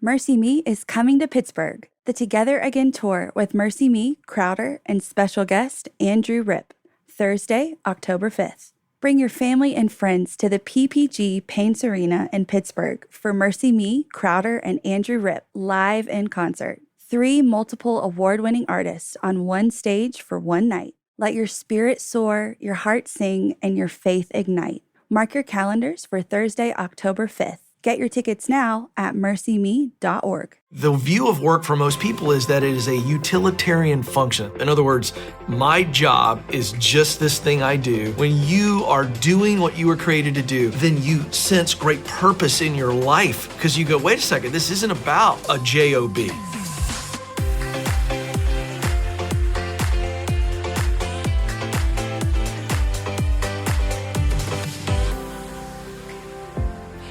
Mercy Me is coming to Pittsburgh, the Together Again tour with Mercy Me, Crowder, and special guest Andrew Ripp, Thursday, October 5th. Bring your family and friends to the PPG Paints Arena in Pittsburgh for Mercy Me, Crowder, and Andrew Ripp live in concert. 3 multiple award-winning artists on one stage for one night. Let your spirit soar, your heart sing, and your faith ignite. Mark your calendars for Thursday, October 5th. Get your tickets now at mercyme.org. The view of work for most people is that it is a utilitarian function. In other words, my job is just this thing I do. When you are doing what you were created to do, then you sense great purpose in your life because you go, wait a second, this isn't about a job.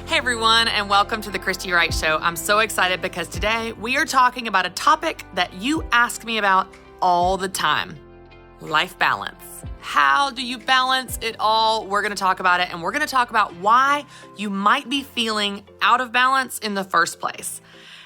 Hey everyone, and welcome to the Christy Wright Show. I'm so excited because today we are talking about a topic that you ask me about all the time: life balance. How do you balance it all? We're going to talk about it, and we're going to talk about why you might be feeling out of balance in the first place.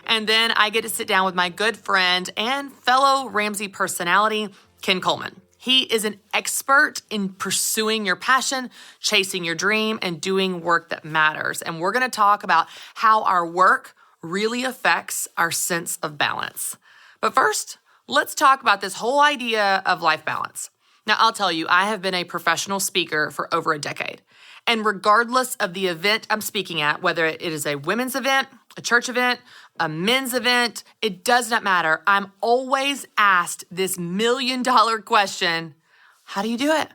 And then I get to sit down with my good friend and fellow Ramsey personality, Ken Coleman. He is an expert in pursuing your passion, chasing your dream, and doing work that matters. And we're going to talk about how our work really affects our sense of balance. But first, let's talk about this whole idea of life balance. Now, I'll tell you, I have been a professional speaker for over a decade. And regardless of the event I'm speaking at, whether it is a women's event, a church event, a men's event, it does not matter. I'm always asked this $1 million question: how do you do it?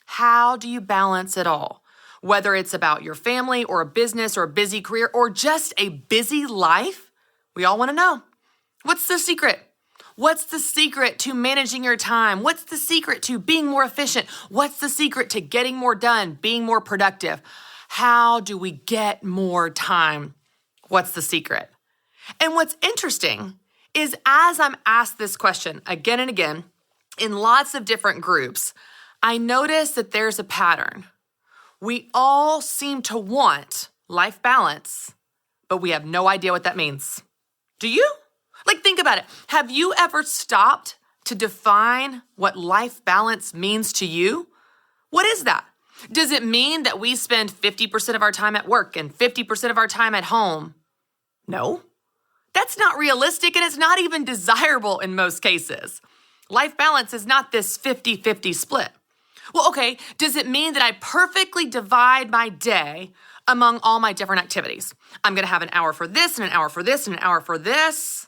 How do you balance it all? Whether it's about your family or a business or a busy career or just a busy life, we all want to know. What's the secret? What's the secret to managing your time? What's the secret to being more efficient? What's the secret to getting more done, being more productive? How do we get more time? What's the secret? And what's interesting is as I'm asked this question again and again in lots of different groups, I notice that there's a pattern. We all seem to want life balance, but we have no idea what that means. Do you? Think about it. Have you ever stopped to define what life balance means to you? What is that? Does it mean that we spend 50% of our time at work and 50% of our time at home? No. That's not realistic, and it's not even desirable in most cases. Life balance is not this 50-50 split. Well, okay, does it mean that I perfectly divide my day among all my different activities? I'm going to have an hour for this and an hour for this and an hour for this?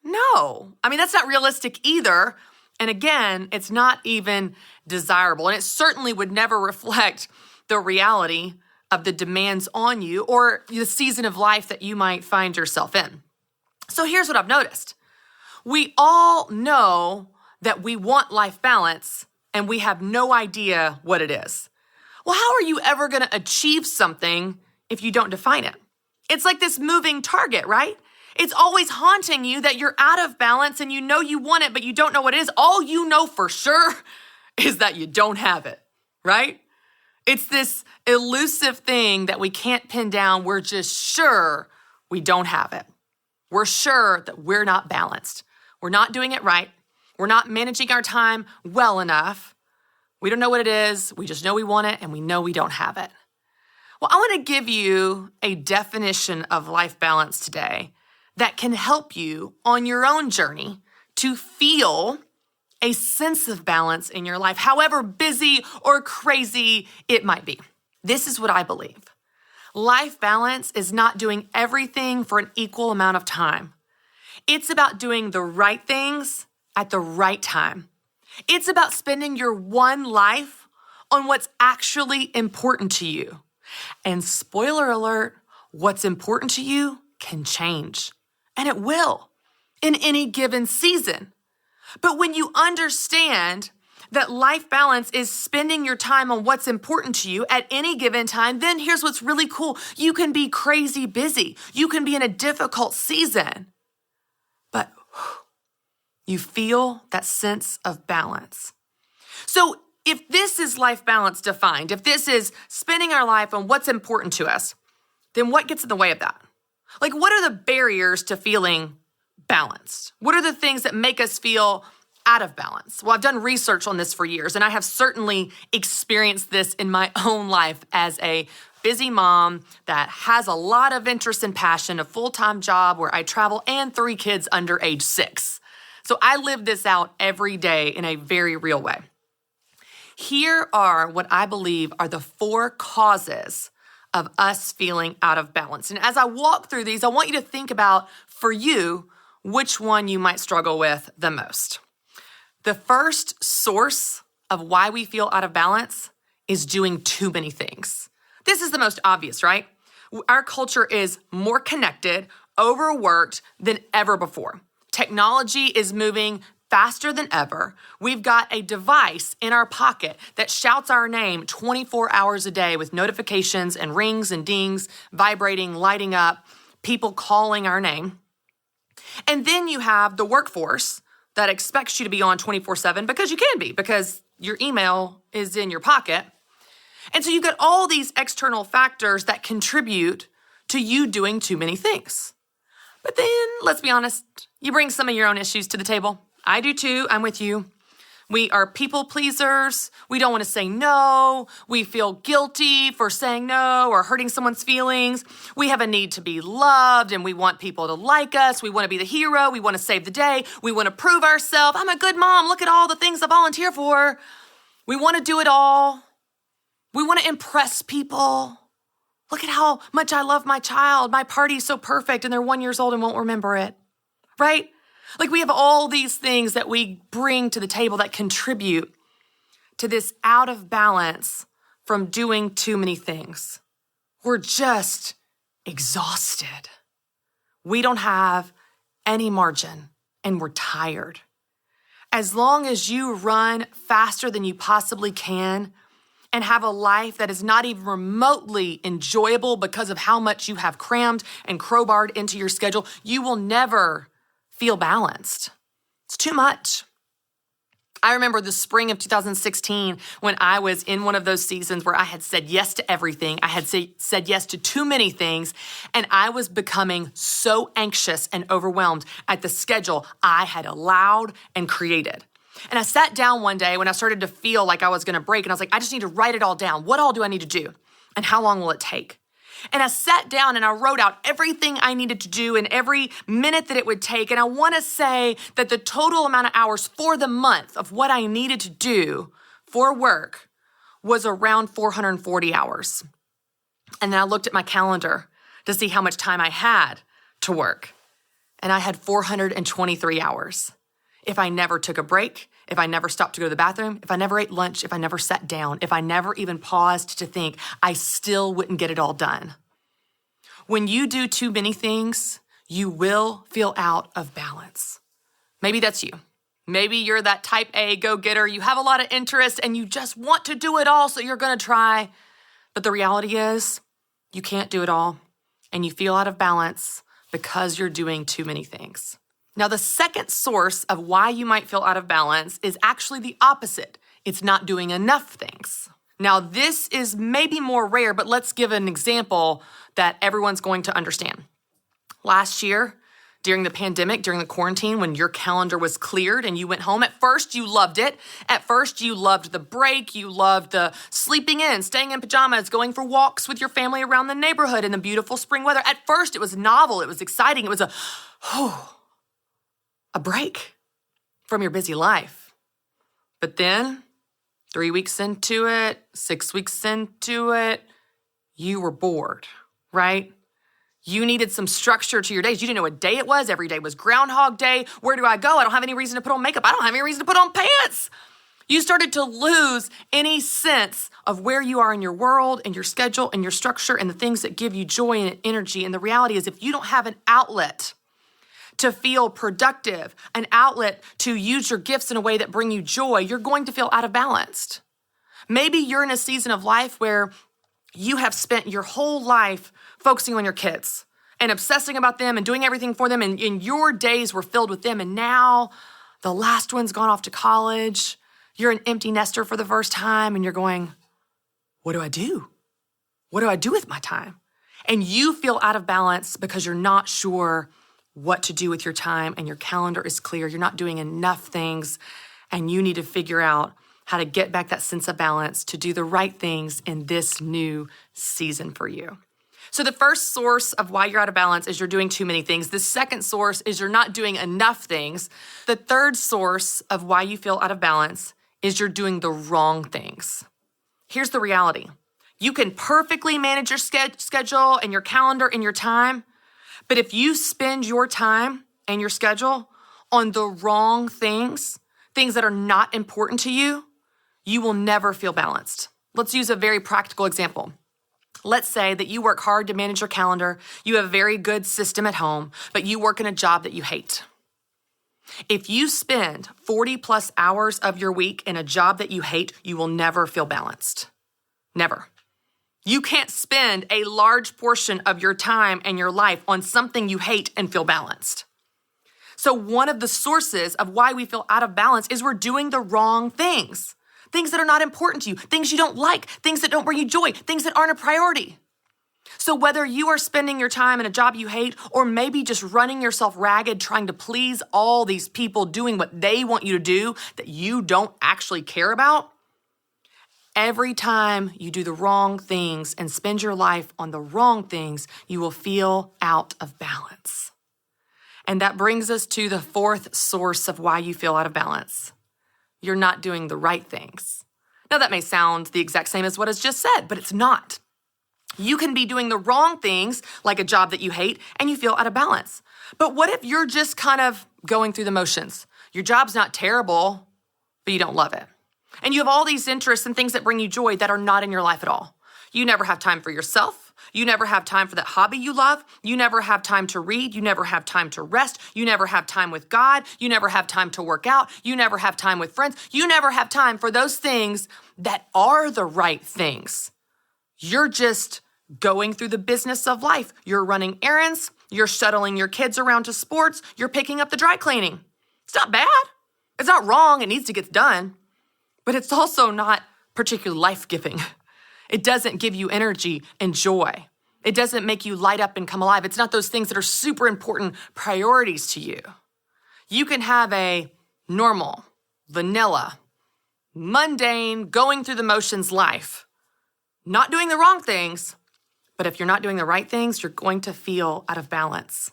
No. That's not realistic either. And again, it's not even desirable, and it certainly would never reflect the reality of the demands on you or the season of life that you might find yourself in. So here's what I've noticed. We all know that we want life balance, and we have no idea what it is. Well, how are you ever going to achieve something if you don't define it? It's like this moving target, right? It's always haunting you that you're out of balance and you know you want it, but you don't know what it is. All you know for sure is that you don't have it, right? It's this elusive thing that we can't pin down. We're just sure we don't have it. We're sure that we're not balanced. We're not doing it right. We're not managing our time well enough. We don't know what it is. We just know we want it, and we know we don't have it. Well, I want to give you a definition of life balance today that can help you on your own journey to feel a sense of balance in your life, however busy or crazy it might be. This is what I believe. Life balance is not doing everything for an equal amount of time. It's about doing the right things at the right time. It's about spending your one life on what's actually important to you. And spoiler alert, what's important to you can change. And it will in any given season. But when you understand that life balance is spending your time on what's important to you at any given time, then here's what's really cool. You can be crazy busy. You can be in a difficult season, but you feel that sense of balance. So if this is life balance defined, if this is spending our life on what's important to us, then what gets in the way of that? Like, what are the barriers to feeling balanced? What are the things that make us feel out of balance? Well, I've done research on this for years, and I have certainly experienced this in my own life as a busy mom that has a lot of interest and passion, a full-time job where I travel, and 3 kids under age 6. So I live this out every day in a very real way. Here are what I believe are the 4 causes of us feeling out of balance. And as I walk through these, I want you to think about, for you, which one you might struggle with the most. The first source of why we feel out of balance is doing too many things. This is the most obvious, right? Our culture is more connected, overworked than ever before. Technology is moving faster than ever. We've got a device in our pocket that shouts our name 24 hours a day with notifications and rings and dings, vibrating, lighting up, people calling our name. And then you have the workforce that expects you to be on 24/7 because you can be, because your email is in your pocket. And so you've got all these external factors that contribute to you doing too many things. But then, let's be honest, you bring some of your own issues to the table. I do too, I'm with you. We are people pleasers. We don't want to say no. We feel guilty for saying no or hurting someone's feelings. We have a need to be loved and we want people to like us. We want to be the hero. We want to save the day. We want to prove ourselves. I'm a good mom. Look at all the things I volunteer for. We want to do it all. We want to impress people. Look at how much I love my child. My party's so perfect and they're 1 year old and won't remember it, right? Like we have all these things that we bring to the table that contribute to this out of balance from doing too many things. We're just exhausted. We don't have any margin and we're tired. As long as you run faster than you possibly can and have a life that is not even remotely enjoyable because of how much you have crammed and crowbarred into your schedule, you will never feel balanced. It's too much. I remember the spring of 2016 when I was in one of those seasons where I had said yes to everything. I had said yes to too many things, and I was becoming so anxious and overwhelmed at the schedule I had allowed and created. And I sat down one day when I started to feel like I was going to break, and I was like, I just need to write it all down. What all do I need to do? And how long will it take? And I sat down and I wrote out everything I needed to do and every minute that it would take. And I want to say that the total amount of hours for the month of what I needed to do for work was around 440 hours. And then I looked at my calendar to see how much time I had to work. And I had 423 hours. If I never took a break, if I never stopped to go to the bathroom, if I never ate lunch, if I never sat down, if I never even paused to think, I still wouldn't get it all done. When you do too many things, you will feel out of balance. Maybe that's you. Maybe you're that type A go-getter. You have a lot of interest and you just want to do it all, so you're going to try. But the reality is you can't do it all and you feel out of balance because you're doing too many things. Now, the second source of why you might feel out of balance is actually the opposite. It's not doing enough things. Now, this is maybe more rare, but let's give an example that everyone's going to understand. Last year, during the pandemic, during the quarantine, when your calendar was cleared and you went home, at first you loved it. At first you loved the break. You loved the sleeping in, staying in pajamas, going for walks with your family around the neighborhood in the beautiful spring weather. At first it was novel. It was exciting. It was a break from your busy life. But then 3 weeks into it, 6 weeks into it, you were bored, right? You needed some structure to your days. You didn't know what day it was. Every day was Groundhog Day. Where do I go? I don't have any reason to put on makeup. I don't have any reason to put on pants. You started to lose any sense of where you are in your world and your schedule and your structure and the things that give you joy and energy. And the reality is, if you don't have an outlet to feel productive, an outlet to use your gifts in a way that bring you joy, you're going to feel out of balance. Maybe you're in a season of life where you have spent your whole life focusing on your kids and obsessing about them and doing everything for them, and your days were filled with them, and now the last one's gone off to college. You're an empty nester for the first time, and you're going, what do I do? What do I do with my time? and you feel out of balance because you're not sure what to do with your time and your calendar is clear, you're not doing enough things, and you need to figure out how to get back that sense of balance to do the right things in this new season for you. So the first source of why you're out of balance is you're doing too many things. The second source is you're not doing enough things. The third source of why you feel out of balance is you're doing the wrong things. Here's the reality. You can perfectly manage your schedule and your calendar and your time, but if you spend your time and your schedule on the wrong things, things that are not important to you, you will never feel balanced. Let's use a very practical example. Let's say that you work hard to manage your calendar, you have a very good system at home, but you work in a job that you hate. If you spend 40 plus hours of your week in a job that you hate, you will never feel balanced. Never. You can't spend a large portion of your time and your life on something you hate and feel balanced. So one of the sources of why we feel out of balance is we're doing the wrong things. Things that are not important to you, things you don't like, things that don't bring you joy, things that aren't a priority. So whether you are spending your time in a job you hate or maybe just running yourself ragged trying to please all these people doing what they want you to do that you don't actually care about, every time you do the wrong things and spend your life on the wrong things, you will feel out of balance. And that brings us to the fourth source of why you feel out of balance. You're not doing the right things. Now, that may sound the exact same as what is just said, but it's not. You can be doing the wrong things, like a job that you hate, and you feel out of balance. But what if you're just kind of going through the motions? Your job's not terrible, but you don't love it. And you have all these interests and things that bring you joy that are not in your life at all. You never have time for yourself. You never have time for that hobby you love. You never have time to read. You never have time to rest. You never have time with God. You never have time to work out. You never have time with friends. You never have time for those things that are the right things. You're just going through the business of life. You're running errands. You're shuttling your kids around to sports. You're picking up the dry cleaning. It's not bad. It's not wrong. It needs to get done. But it's also not particularly life-giving. It doesn't give you energy and joy. It doesn't make you light up and come alive. It's not those things that are super important priorities to you. You can have a normal, vanilla, mundane, going through the motions life, not doing the wrong things, but if you're not doing the right things, you're going to feel out of balance.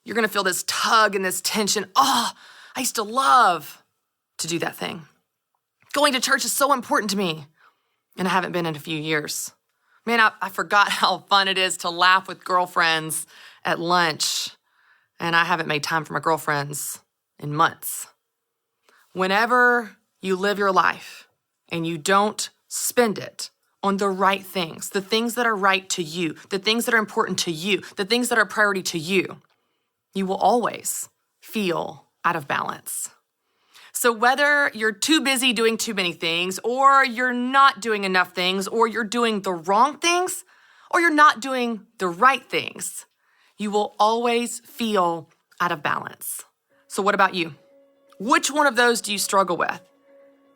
You're going to feel this tug and this tension. Oh, I used to love to do that thing. Going to church is so important to me, and I haven't been in a few years. Man, I forgot how fun it is to laugh with girlfriends at lunch, and I haven't made time for my girlfriends in months. Whenever you live your life and you don't spend it on the right things, the things that are right to you, the things that are important to you, the things that are a priority to you, you will always feel out of balance. So whether you're too busy doing too many things, or you're not doing enough things, or you're doing the wrong things, or you're not doing the right things, you will always feel out of balance. So what about you? Which one of those do you struggle with?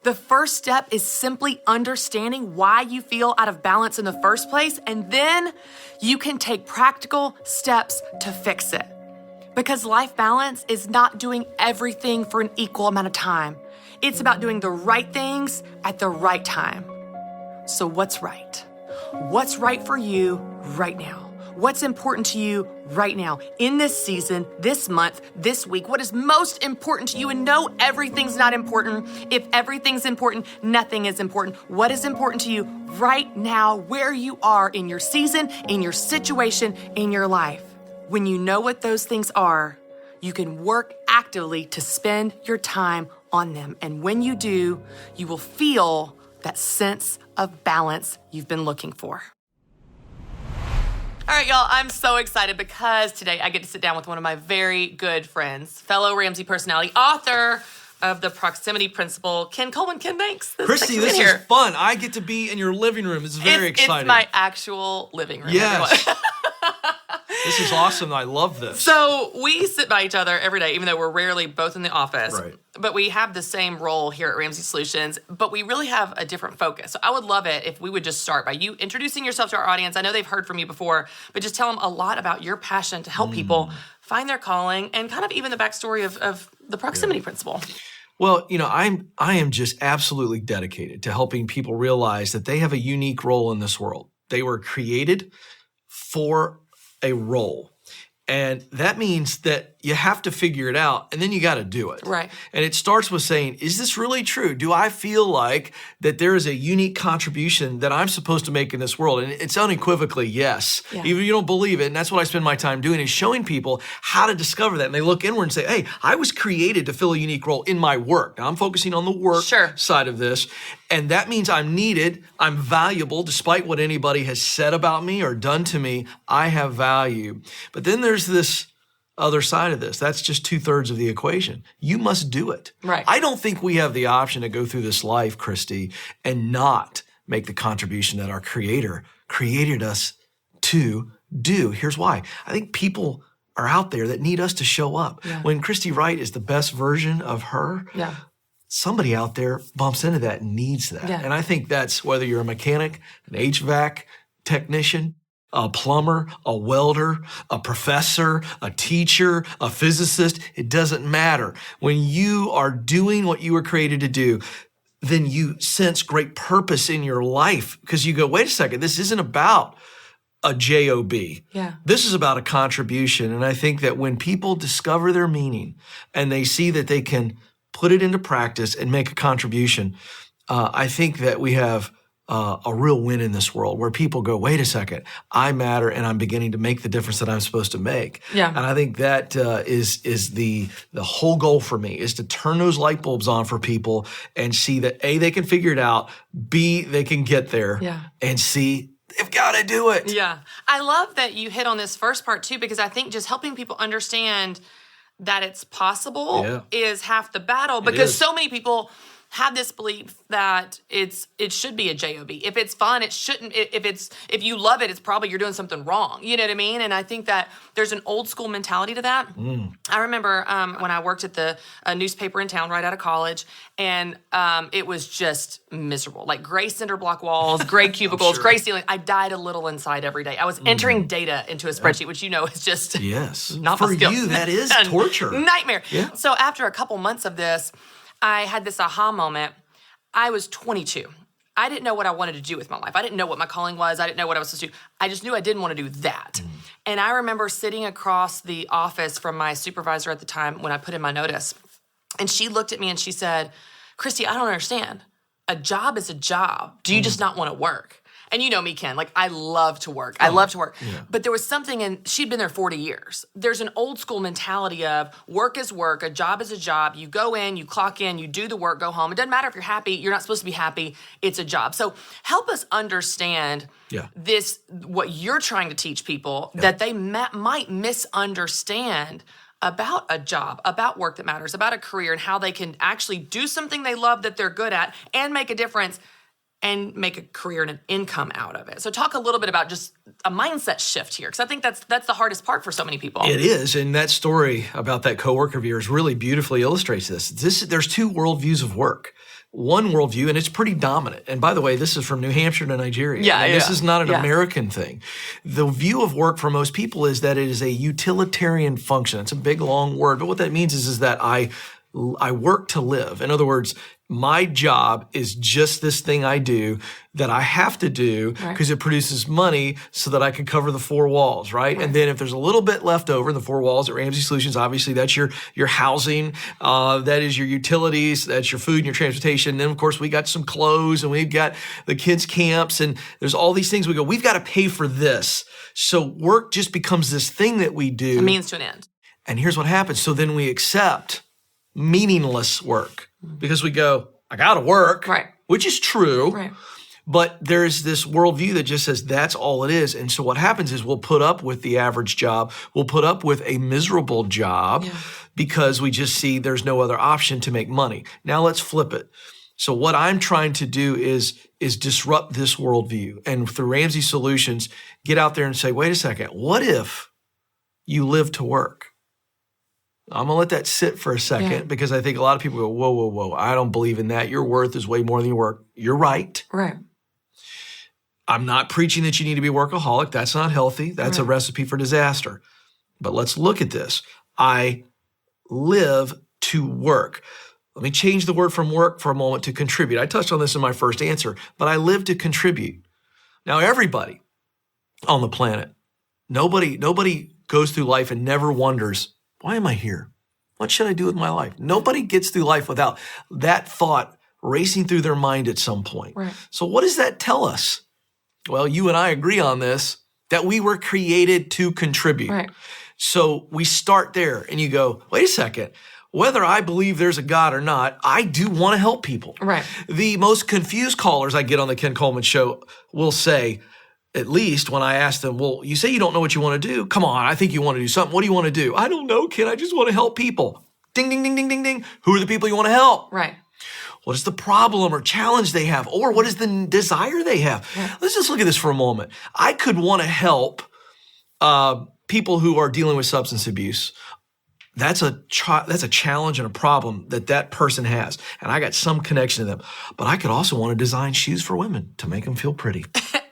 The first step is simply understanding why you feel out of balance in the first place, and then you can take practical steps to fix it. Because life balance is not doing everything for an equal amount of time. It's about doing the right things at the right time. So what's right? What's right for you right now? What's important to you right now, in this season, this month, this week? What is most important to you? And no, everything's not important. If everything's important, nothing is important. What is important to you right now, where you are in your season, in your situation, in your life? When you know what those things are, you can work actively to spend your time on them. And when you do, you will feel that sense of balance you've been looking for. All right, y'all, I'm so excited because today I get to sit down with one of my very good friends, fellow Ramsey personality, author of The Proximity Principle, Ken Coleman. Ken, thanks. Christy, this is fun. I get to be in your living room. It's very exciting. It's my actual living room. Yes. This is awesome. I love this. So we sit by each other every day, even though we're rarely both in the office. Right. But we have the same role here at Ramsey Solutions, but we really have a different focus. So I would love it if we would just start by you introducing yourself to our audience. I know they've heard from you before, but just tell them a lot about your passion to help people find their calling and kind of even the backstory of the proximity principle. Well, I am just absolutely dedicated to helping people realize that they have a unique role in this world. They were created for a role. And that means that you have to figure it out, and then you got to do it. Right. And it starts with saying, is this really true? Do I feel like that there is a unique contribution that I'm supposed to make in this world? And it's unequivocally yes. Yeah. Even if you don't believe it, and that's what I spend my time doing, is showing people how to discover that. And they look inward and say, hey, I was created to fill a unique role in my work. Now I'm focusing on the work side of this. And that means I'm needed, I'm valuable, despite what anybody has said about me or done to me, I have value. But then there's this other side of this. That's just 2/3 of the equation. You must do it. Right. I don't think we have the option to go through this life, Christy, and not make the contribution that our Creator created us to do. Here's why. I think people are out there that need us to show up. Yeah. When Christy Wright is the best version of her, somebody out there bumps into that and needs that. Yeah. And I think that's whether you're a mechanic, an HVAC technician, a plumber, a welder, a professor, a teacher, a physicist, it doesn't matter. When you are doing what you were created to do, then you sense great purpose in your life because you go, wait a second, this isn't about a job. Yeah. This is about a contribution. And I think that when people discover their meaning and they see that they can put it into practice and make a contribution, I think that we have a real win in this world where people go, wait a second, I matter and I'm beginning to make the difference that I'm supposed to make. Yeah. And I think that is the whole goal for me, is to turn those light bulbs on for people and see that A, they can figure it out, B, they can get there, and C, they've got to do it. Yeah. I love that you hit on this first part too, because I think just helping people understand that it's possible is half the battle, because so many people have this belief that it should be a job. If it's fun, it shouldn't. If you love it, it's probably you're doing something wrong. You know what I mean? And I think that there's an old school mentality to that. I remember when I worked at the newspaper in town right out of college, and it was just miserable. Like gray cinder block walls, gray cubicles, gray ceiling. I died a little inside every day. I was entering data into a spreadsheet, which is just not for my skill. you. That is torture, nightmare. Yeah. So after a couple months of this, I had this aha moment. I was 22. I didn't know what I wanted to do with my life. I didn't know what my calling was. I didn't know what I was supposed to do. I just knew I didn't want to do that. And I remember sitting across the office from my supervisor at the time when I put in my notice. And she looked at me and she said, Christy, I don't understand. A job is a job. Do you just not want to work? And you know me, Ken, like I love to work. I love to work. Yeah. But there was something, and she'd been there 40 years. There's an old school mentality of work is work, a job is a job. You go in, you clock in, you do the work, go home. It doesn't matter if you're happy. You're not supposed to be happy. It's a job. So help us understand this, what you're trying to teach people that they might misunderstand about a job, about work that matters, about a career, and how they can actually do something they love that they're good at and make a difference and make a career and an income out of it. So talk a little bit about just a mindset shift here, because I think that's the hardest part for so many people. It is, and that story about that coworker of yours really beautifully illustrates this. There's two worldviews of work. One worldview, and it's pretty dominant. And by the way, this is from New Hampshire to Nigeria. This is not an American thing. The view of work for most people is that it is a utilitarian function. It's a big, long word, but what that means is that I work to live. In other words, my job is just this thing I do that I have to do because it produces money so that I can cover the four walls, right? And then if there's a little bit left over in the four walls at Ramsey Solutions, obviously that's your housing, that is your utilities, that's your food and your transportation. And then of course we got some clothes and we've got the kids' camps and there's all these things we go, we've got to pay for this. So work just becomes this thing that we do. A means to an end. And here's what happens. So then we accept meaningless work because we go, I got to work, which is true. But there's this worldview that just says that's all it is. And so what happens is we'll put up with the average job. We'll put up with a miserable job because we just see there's no other option to make money. Now let's flip it. So what I'm trying to do is disrupt this worldview. And through Ramsey Solutions, get out there and say, wait a second, what if you live to work. I'm going to let that sit for a second because I think a lot of people go, whoa, whoa, whoa. I don't believe in that. Your worth is way more than your work. You're right. Right. I'm not preaching that you need to be a workaholic. That's not healthy. That's a recipe for disaster. But let's look at this. I live to work. Let me change the word from work for a moment to contribute. I touched on this in my first answer, but I live to contribute. Now, everybody on the planet, nobody goes through life and never wonders, why am I here? What should I do with my life? Nobody gets through life without that thought racing through their mind at some point. Right. So what does that tell us? Well, you and I agree on this, that we were created to contribute. Right. So we start there and you go, wait a second, whether I believe there's a God or not, I do want to help people. Right. The most confused callers I get on the Ken Coleman show will say, at least when I ask them, well, you say you don't know what you want to do. Come on, I think you want to do something. What do you want to do? I don't know, Ken. I just want to help people. Ding, ding, ding, ding, ding, ding. Who are the people you want to help? Right. What is the problem or challenge they have? Or what is the desire they have? Yeah. Let's just look at this for a moment. I could want to help people who are dealing with substance abuse. That's a challenge and a problem that person has. And I got some connection to them. But I could also want to design shoes for women to make them feel pretty.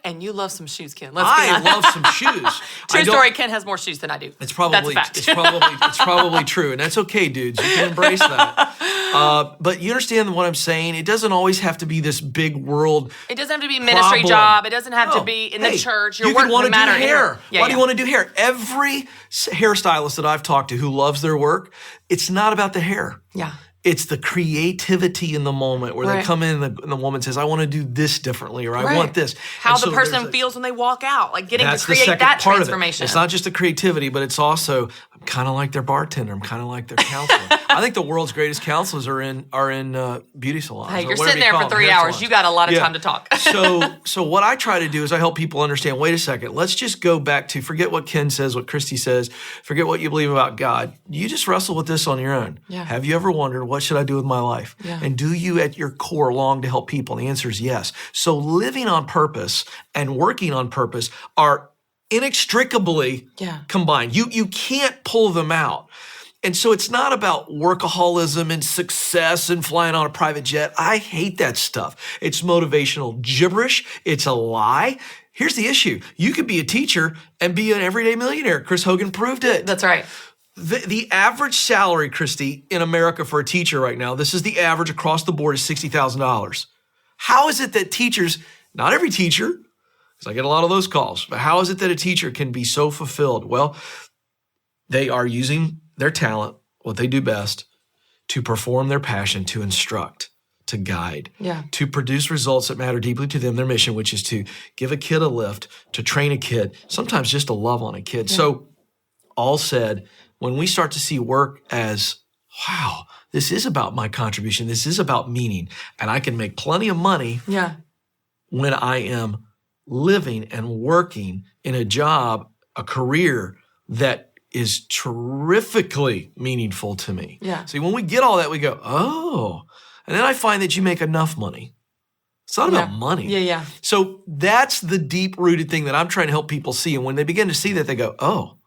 And you love some shoes, Ken. I love some shoes. True story, Ken has more shoes than I do. It's probably that's a fact. it's probably true. And that's okay, dudes. You can embrace that. But you understand what I'm saying? It doesn't always have to be this big world. It doesn't have to be a ministry job. It doesn't have to be in the church. You could want to do hair. Yeah, Why do you want to do hair? Every hairstylist that I've talked to who loves their work, it's not about the hair. Yeah. It's the creativity in the moment where they come in and the woman says, I want to do this differently, or I want this. How the person feels when they walk out, like getting to create that transformation. It's not just the creativity, but it's also, I'm kind of like their bartender. I'm kind of like their counselor. I think the world's greatest counselors are in beauty salons. Hey, you're sitting there for 3 hours. Salons. You got a lot of time to talk. So what I try to do is I help people understand, wait a second, let's just go back to, forget what Ken says, what Christy says, forget what you believe about God. You just wrestle with this on your own. Yeah. Have you ever wondered, what should I do with my life? Yeah. And do you at your core long to help people? And the answer is yes. So living on purpose and working on purpose are inextricably combined. You can't pull them out. And so it's not about workaholism and success and flying on a private jet. I hate that stuff. It's motivational gibberish. It's a lie. Here's the issue. You could be a teacher and be an everyday millionaire. Chris Hogan proved it. That's right. The average salary, Christy, in America for a teacher right now, this is the average across the board, is $60,000. How is it that teachers, not every teacher, because I get a lot of those calls, but how is it that a teacher can be so fulfilled? Well, they are using their talent, what they do best, to perform their passion, to instruct, to guide, to produce results that matter deeply to them, their mission, which is to give a kid a lift, to train a kid, sometimes just to love on a kid. Yeah. So all said, when we start to see work as, wow, this is about my contribution, this is about meaning, and I can make plenty of money when I am living and working in a job, a career that is terrifically meaningful to me. Yeah. See, when we get all that, we go, oh. And then I find that you make enough money. It's not about money. Yeah. So that's the deep-rooted thing that I'm trying to help people see. And when they begin to see that, they go, oh.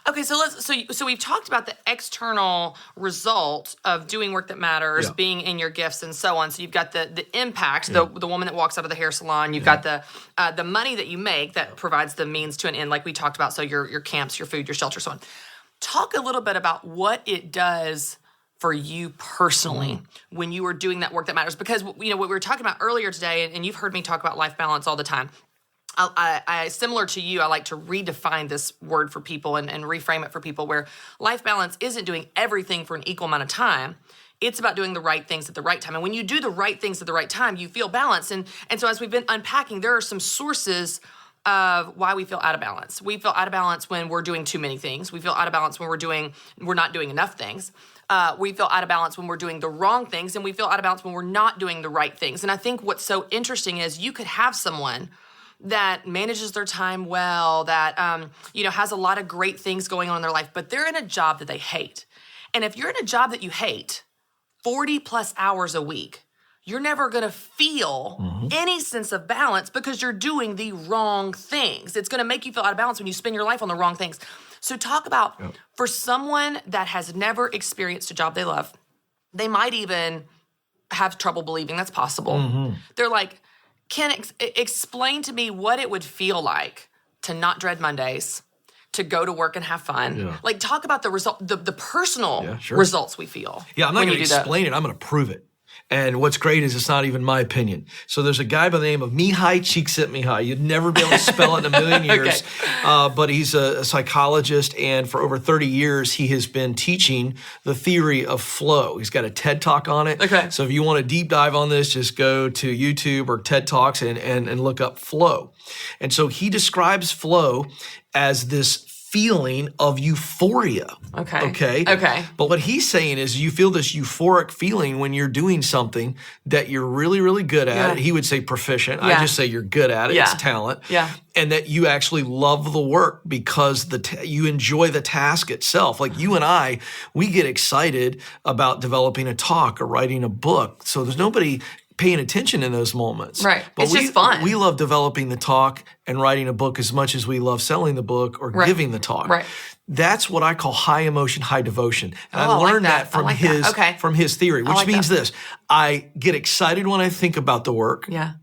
Okay, so we've talked about the external result of doing work that matters, being in your gifts and so on. So you've got the impact, the woman that walks out of the hair salon. You've got the money that you make that provides the means to an end, like we talked about. So your camps, your food, your shelter, so on. Talk a little bit about what it does for you personally when you are doing that work that matters. Because what we were talking about earlier today, and you've heard me talk about life balance all the time. I similar to you, I like to redefine this word for people and reframe it for people, where life balance isn't doing everything for an equal amount of time. It's about doing the right things at the right time. And when you do the right things at the right time, you feel balanced. And so as we've been unpacking, there are some sources of why we feel out of balance. We feel out of balance when we're doing too many things. We feel out of balance when we're not doing enough things. We feel out of balance when we're doing the wrong things. And we feel out of balance when we're not doing the right things. And I think what's so interesting is you could have someone that manages their time well, that has a lot of great things going on in their life, but they're in a job that they hate. And if you're in a job that you hate 40 plus hours a week, you're never going to feel any sense of balance because you're doing the wrong things. It's going to make you feel out of balance when you spend your life on the wrong things. So talk about for someone that has never experienced a job they love, they might even have trouble believing that's possible. They're like, Ken, explain to me what it would feel like to not dread Mondays, to go to work and have fun. Yeah. Like, talk about the result, the personal results we feel. Yeah, I'm not going to explain it. I'm going to prove it. And what's great is it's not even my opinion. So there's a guy by the name of Mihai Csikszentmihalyi. You'd never be able to spell it in a million years. But he's a psychologist, and for over 30 years, he has been teaching the theory of flow. He's got a TED Talk on it. Okay. So if you want a deep dive on this, just go to YouTube or TED Talks and look up flow. And so he describes flow as this feeling of euphoria. Okay. But what he's saying is you feel this euphoric feeling when you're doing something that you're really, really good at. He would say proficient. I just say you're good at it. It's talent. And that you actually love the work because you enjoy the task itself. Like you and I, we get excited about developing a talk or writing a book. So there's nobody paying attention in those moments. Right. But it's just fun. We love developing the talk and writing a book as much as we love selling the book or giving the talk. Right. That's what I call high emotion, high devotion. And I learned that from his theory, which means this. I get excited when I think about the work. Yeah.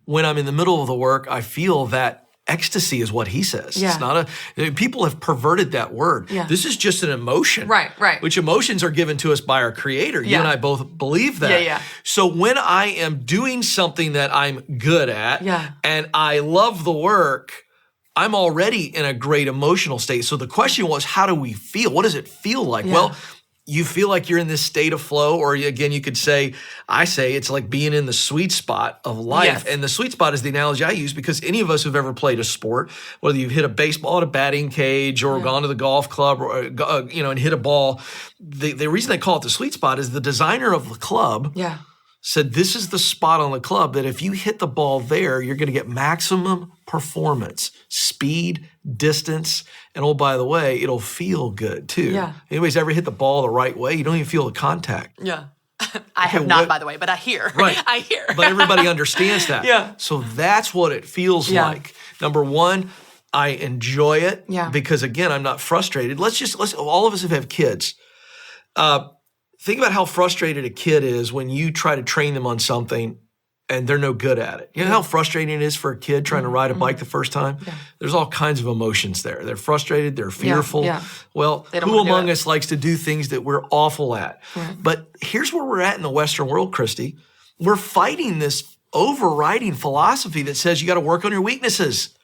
When I'm in the middle of the work, I feel that ecstasy is what he says. It's not people have perverted that word. This is just an emotion. Right. Which emotions are given to us by our creator. You and I both believe that. So when I am doing something that I'm good at and I love the work, I'm already in a great emotional state. So the question was, how do we feel? What does it feel like? Well, you feel like you're in this state of flow, or again, you could say, I say it's like being in the sweet spot of life. And the sweet spot is the analogy I use because any of us who've ever played a sport, whether you've hit a baseball at a batting cage or gone to the golf club or, and hit a ball, the reason they call it the sweet spot is the designer of the club said this is the spot on the club that if you hit the ball there, you're going to get maximum performance, speed, distance, and oh, by the way, it'll feel good too. Anybody's ever hit the ball the right way? You don't even feel the contact. I have not, by the way, but I hear. I hear. But everybody understands that. So that's what it feels like. Number one, I enjoy it because again, I'm not frustrated. Let's all of us have kids. Think about how frustrated a kid is when you try to train them on something and they're no good at it. You know how frustrating it is for a kid trying to ride a bike the first time? There's all kinds of emotions there. They're frustrated. They're fearful. Well, who among us likes to do things that we're awful at? But here's where we're at in the Western world, Christy. We're fighting this overriding philosophy that says you got to work on your weaknesses.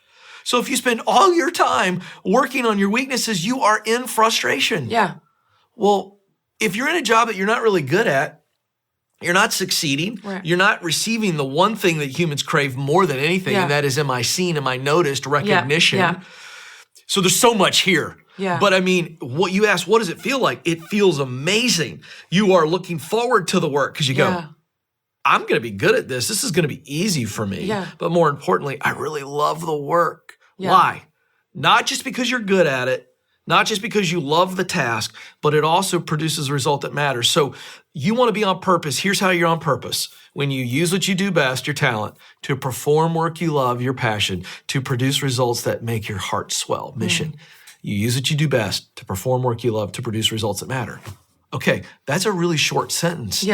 So if you spend all your time working on your weaknesses, you are in frustration. Well, if you're in a job that you're not really good at, you're not succeeding, you're not receiving the one thing that humans crave more than anything, and that is, am I seen, am I noticed, recognition. So there's so much here. But I mean, what you asked, what does it feel like? It feels amazing. You are looking forward to the work because you go, I'm going to be good at this. This is going to be easy for me. But more importantly, I really love the work. Why? Not just because you're good at it, not just because you love the task, but it also produces a result that matters. So you want to be on purpose. Here's how you're on purpose. When you use what you do best, your talent, to perform work you love, your passion, to produce results that make your heart swell, mission. You use what you do best to perform work you love, to produce results that matter. Okay, that's a really short sentence.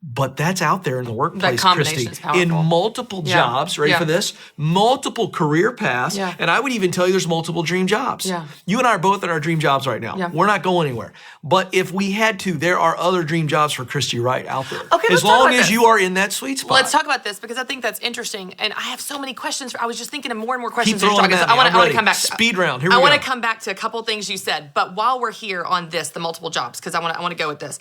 But that's out there in the workplace, that combination Christy, is powerful. in multiple jobs. Ready for this? Multiple career paths. And I would even tell you there's multiple dream jobs. You and I are both in our dream jobs right now. We're not going anywhere. But if we had to, there are other dream jobs for Christy Wright out there. Okay, as long as you are in that sweet spot. Let's talk about this because I think that's interesting. And I have so many questions. I was just thinking of more and more questions. Keep throwing them at me. I want to come back. Speed round. Here we go. I want to come back to a couple of things you said. But while we're here on this, the multiple jobs, because I want to go with this.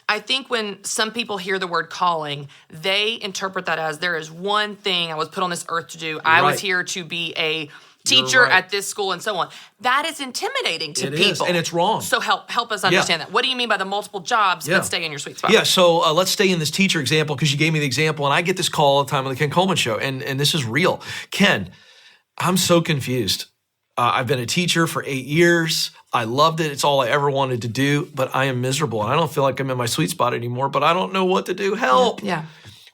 I think when some people hear the word calling, they interpret that as there is one thing I was put on this earth to do. I was here to be a teacher at this school and so on. That is intimidating to people. It is, and it's wrong. So help us understand that. What do you mean by the multiple jobs but stay in your sweet spot? So let's stay in this teacher example because you gave me the example, and I get this call all the time on the Ken Coleman Show, and this is real. Ken, I'm so confused. I've been a teacher for 8 years. I loved it. It's all I ever wanted to do, but I am miserable. And I don't feel like I'm in my sweet spot anymore, but I don't know what to do. Help.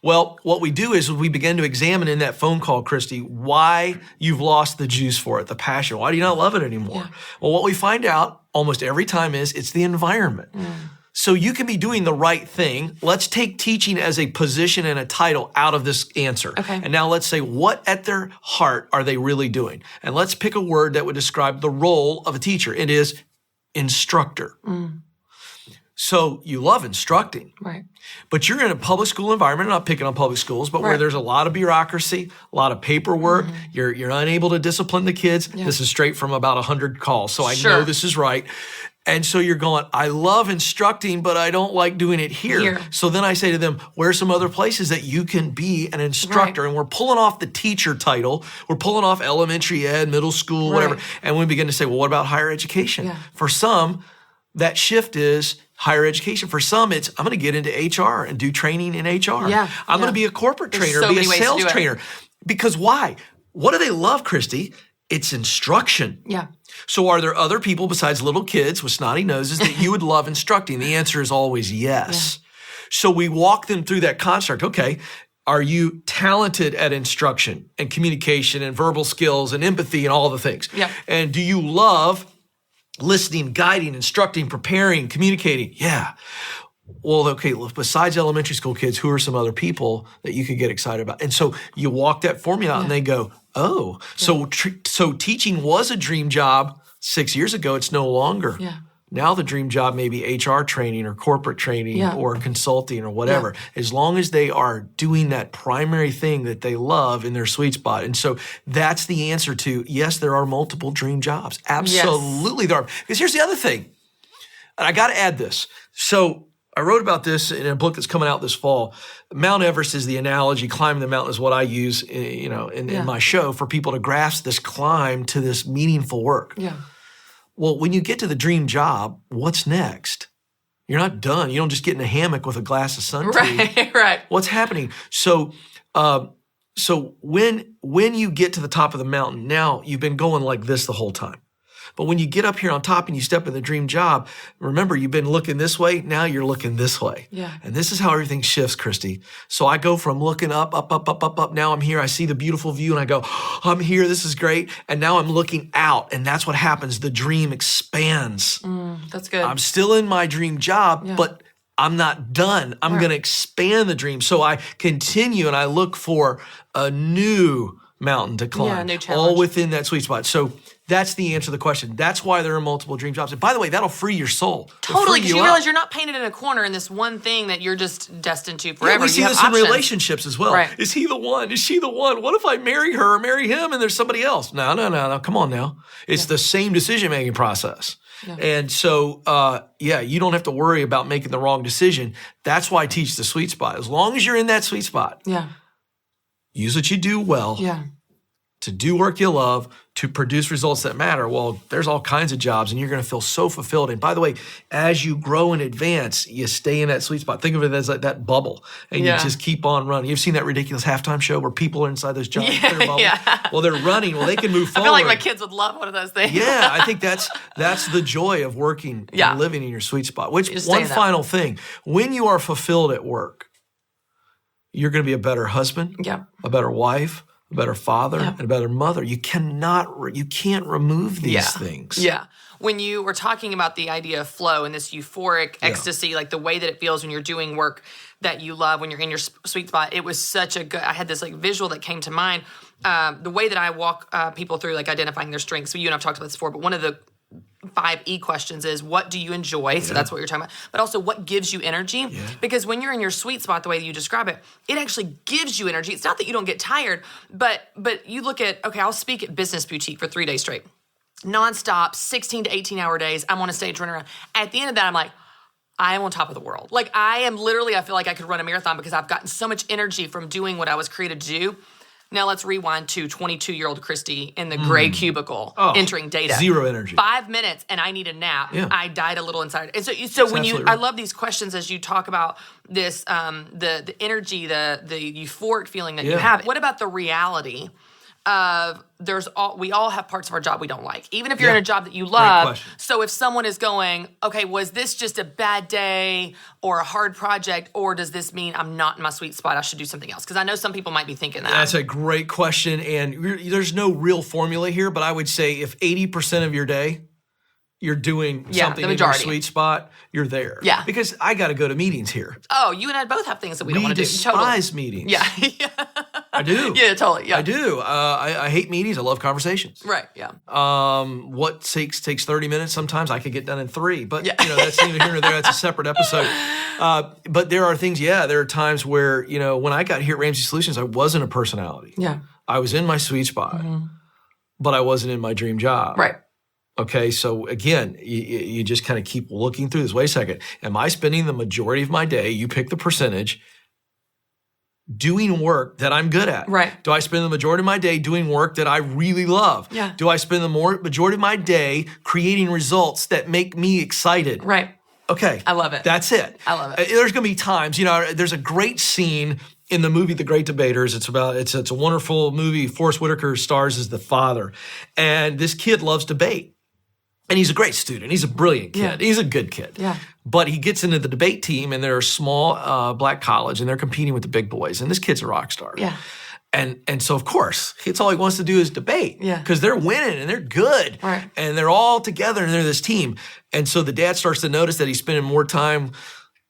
Well, what we do is we begin to examine in that phone call, Christy, why you've lost the juice for it, the passion. Why do you not love it anymore? Yeah. Well, what we find out almost every time is it's the environment. So you can be doing the right thing. Let's take teaching as a position and a title out of this answer. Okay. And now let's say, what at their heart are they really doing? And let's pick a word that would describe the role of a teacher. It is instructor. So you love instructing. Right. But you're in a public school environment, I'm not picking on public schools, but where there's a lot of bureaucracy, a lot of paperwork, you're unable to discipline the kids. Yeah. This is straight from about 100 calls, so I Sure. know this is right. And so you're going, I love instructing, but I don't like doing it here. So then I say to them, where's some other places that you can be an instructor? Right. And we're pulling off the teacher title. We're pulling off elementary ed, middle school, whatever. Right. And we begin to say, well, what about higher education? Yeah. For some, that shift is higher education. For some, it's I'm going to get into HR and do training in HR. Yeah, I'm going yeah. to be a corporate There's trainer, so be a many ways to sales do it. trainer. Because why? What do they love, Christy? It's instruction. Yeah. So are there other people besides little kids with snotty noses that you would love instructing? The answer is always yes. So we walk them through that construct. Okay, are you talented at instruction and communication and verbal skills and empathy and all the things? Yeah. And do you love listening, guiding, instructing, preparing, communicating? Yeah. Well, okay, besides elementary school kids, who are some other people that you could get excited about? And so you walk that formula out and they go, oh, so teaching was a dream job 6 years ago. It's no longer. Yeah. Now the dream job may be HR training or corporate training Yeah. or consulting or whatever, as long as they are doing that primary thing that they love in their sweet spot. And so that's the answer to, yes, there are multiple dream jobs. Absolutely there are. Because here's the other thing, and I got to add this. So I wrote about this in a book that's coming out this fall. Mount Everest is the analogy. Climbing the mountain is what I use, in my show for people to grasp this climb to this meaningful work. Yeah. Well, when you get to the dream job, what's next? You're not done. You don't just get in a hammock with a glass of sun tea. Right. What's happening? So when you get to the top of the mountain, now you've been going like this the whole time. But when you get up here on top and you step in the dream job, remember, you've been looking this way. Now you're looking this way. Yeah. And this is how everything shifts, Christy. So I go from looking up. Now I'm here. I see the beautiful view and I go, I'm here. This is great. And now I'm looking out. And that's what happens. The dream expands. That's good. I'm still in my dream job, but I'm not done. I'm going to expand the dream. So I continue and I look for a new mountain to climb. Yeah, new challenge. All within that sweet spot. So that's the answer to the question. That's why there are multiple dream jobs. And by the way, that'll free your soul. It'll Totally, free because you up. realize you're not painted in a corner in this one thing that you're just destined to Yeah, forever. we see You have this in options. relationships as well. Right. Is he the one? Is she the one? What if I marry her or marry him and there's somebody else? No. Come on now. It's the same decision-making process. Yeah. And so, you don't have to worry about making the wrong decision. That's why I teach the sweet spot. As long as you're in that sweet spot, Yeah. use what you do well. Yeah. To do work you love, to produce results that matter. Well, there's all kinds of jobs and you're going to feel so fulfilled. And by the way, as you grow and advance, you stay in that sweet spot. Think of it as like that bubble and you just keep on running. You've seen that ridiculous halftime show where people are inside those giant clear bubbles? Yeah. Well, they're running. Well, they can move I forward. feel like my kids would love one of those things. Yeah, I think that's the joy of working and living in your sweet spot. Which Just stay one in that. final thing, when you are fulfilled at work, you're going to be a better husband, a better wife, a better father, and a better mother. You can't remove these things. Yeah. When you were talking about the idea of flow and this euphoric ecstasy, like the way that it feels when you're doing work that you love, when you're in your sweet spot, it was such a good, I had this like visual that came to mind. The way that I walk people through like identifying their strengths. So you and I've talked about this before, but one of the 5 E questions is, what do you enjoy? So that's what you're talking about. But also, what gives you energy? Yeah. Because when you're in your sweet spot, the way that you describe it, it actually gives you energy. It's not that you don't get tired, but you look at, okay, I'll speak at Business Boutique for 3 days straight. Nonstop, 16 to 18 hour days. I'm on a stage running around. At the end of that, I'm like, I am on top of the world. Like I feel like I could run a marathon because I've gotten so much energy from doing what I was created to do. Now let's rewind to 22-year-old Christy in the gray cubicle entering data. 0 energy. 5 minutes and I need a nap. Yeah. I died a little inside. And so when absolutely I right. love these questions as you talk about this, the energy, the euphoric feeling that you have. What about the reality of we all have parts of our job we don't like, even if you're in a job that you love. So if someone is going, okay, was this just a bad day or a hard project, or does this mean I'm not in my sweet spot, I should do something else? Because I know some people might be thinking that. That's a great question, and there's no real formula here, but I would say if 80% of your day you're doing something in your sweet spot, you're there. Yeah. Because I got to go to meetings here. Oh, you and I both have things that we don't want to do. We despise meetings. Yeah. I do. Yeah, totally. Yeah. I do. I hate meetings. I love conversations. Right, yeah. What takes 30 minutes sometimes I could get done in 3. But, that's neither here nor there. That's a separate episode. But there are things, there are times where, when I got here at Ramsey Solutions, I wasn't a personality. Yeah. I was in my sweet spot, but I wasn't in my dream job. Right. Okay, so again, you just kind of keep looking through this. Wait a second. Am I spending the majority of my day, you pick the percentage, doing work that I'm good at? Right. Do I spend the majority of my day doing work that I really love? Yeah. Do I spend the majority of my day creating results that make me excited? Right. Okay. I love it. That's it. I love it. There's going to be times, there's a great scene in the movie The Great Debaters. It's a wonderful movie. Forrest Whitaker stars as the father. And this kid loves debate. And he's a great student. He's a brilliant kid. Yeah. He's a good kid. Yeah. But he gets into the debate team, and they're a small black college, and they're competing with the big boys. And this kid's a rock star. Yeah. And so, of course, it's all he wants to do is debate. Yeah. Because they're winning, and they're good. Right. And they're all together, and they're this team. And so the dad starts to notice that he's spending more time